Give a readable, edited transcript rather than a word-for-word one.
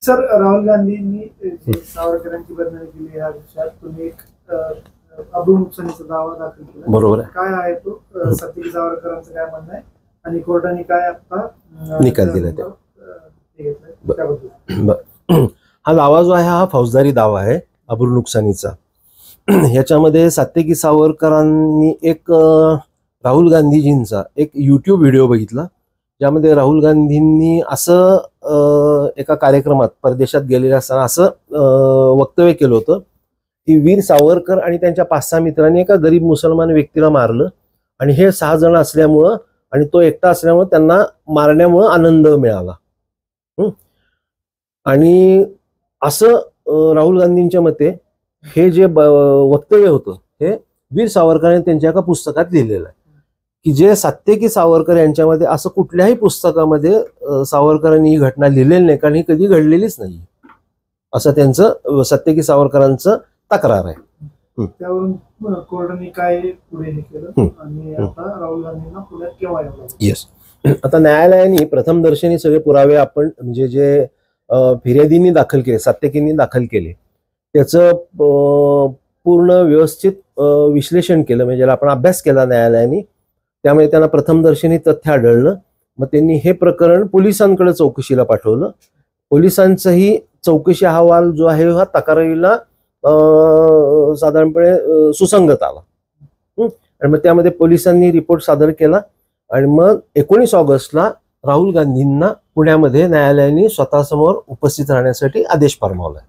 Sir, Rahul गांधींनी सावरकरांची बदनामी केली या विषयात तुम्ही एक अब्रू नुकसानीचा दावा दाखल केला. बरोबर आहे. काय आहे तो? सत्तेकी सावरकरांचं काय म्हणणं आहे आणि कोर्टाने काय आता निकाल दिला हा दावा जो आहे हा फौजदारी दावा आहे अब्रू नुकसानीचा. ह्याच्यामध्ये सत्तेकी सावरकरांनी एक राहुल गांधीजींचा एक YouTube व्हिडिओ बघितला, ज्यामध्ये राहुल गांधींनी असं एका कार्यक्रमात परदेशात गेलेले असताना असं वक्तव्य केलं होतं की वीर सावरकर आणि त्यांच्या 5-6 मित्रांनी एका गरीब मुसलमान व्यक्तीला मारलं आणि हे 6 जण असल्यामुळं आणि तो एकटा असल्यामुळे त्यांना मारण्यामुळं आनंद मिळाला. आणि असं राहुल गांधींच्या मते हे जे वक्तव्य होतं हे वीर सावरकरांनी त्यांच्या एका पुस्तकात लिहिलेलं आहे की जे सत्तेकी सावरकर यांच्यामध्ये असं कुठल्याही पुस्तकामध्ये सावरकरांनी ही घटना लिहिलेली नाही, कारण ही कधी घडलेलीच नाही असं त्यांचं सत्तेकी सावरकरांचं तक्रार आहे. त्यावरून कोर्टाने काय पुढे केलं आणि आता राहुल गांधींना पुढे केव्हा यावं? येस, आता न्यायालयाने प्रथमदर्शनी सगळे पुरावे आपण म्हणजे जे फिर्यादींनी दाखल केले, सत्तेकींनी दाखल केले, त्याचं पूर्ण व्यवस्थित विश्लेषण केलं, म्हणजे आपण अभ्यास केला न्यायालयाने. त्यामुळे त्यांना प्रथमदर्शनी तथ्य आढळलं. मग त्यांनी हे प्रकरण पोलिसांकडे चौकशीला पाठवलं. पोलिसांचाही चौकशी अहवाल जो आहे हा तक्रारीला साधारणपणे सुसंगत आला. आणि मग त्यामध्ये पोलिसांनी रिपोर्ट सादर केला आणि मग 19 ऑगस्टला राहुल गांधींना पुण्यामध्ये न्यायालयाने स्वतःसमोर उपस्थित राहण्यासाठी आदेश फर्मावला.